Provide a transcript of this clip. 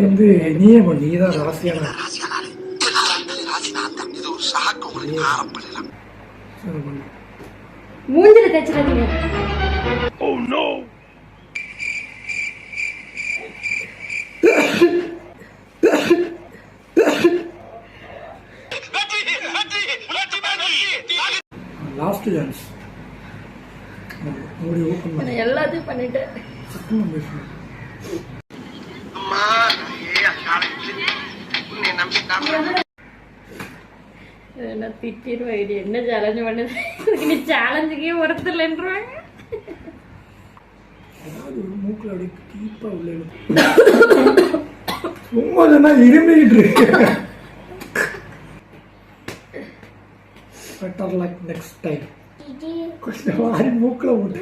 வந்து நீயே பண்ணி நீதான் ராசியான மூஞ்சில தேய்ச்சிடாதீங்க. Oh no. Last chance. ஓடி ஓபன் பண்ணு. எல்லாத்தையும் பண்ணிட்டேன். சத்தமா பேசு. அம்மா ஏய் அக்காளே உன்னை நம்பிட்டாங்க. என்ன திட்டிடுவா இது என்ன சேலஞ்ச் பண்ணுது இதுக்கு நீ சேலஞ்சுக்கே ஒருத்தர்லன்றாங்க. அதாவது மூக்குல அப்படியே டீப்பா உள்ள சும்மா தானே இருமிட்டு இருக்கு. Better luck next time. கொஞ்சம் வாரி மூக்குல விட்டு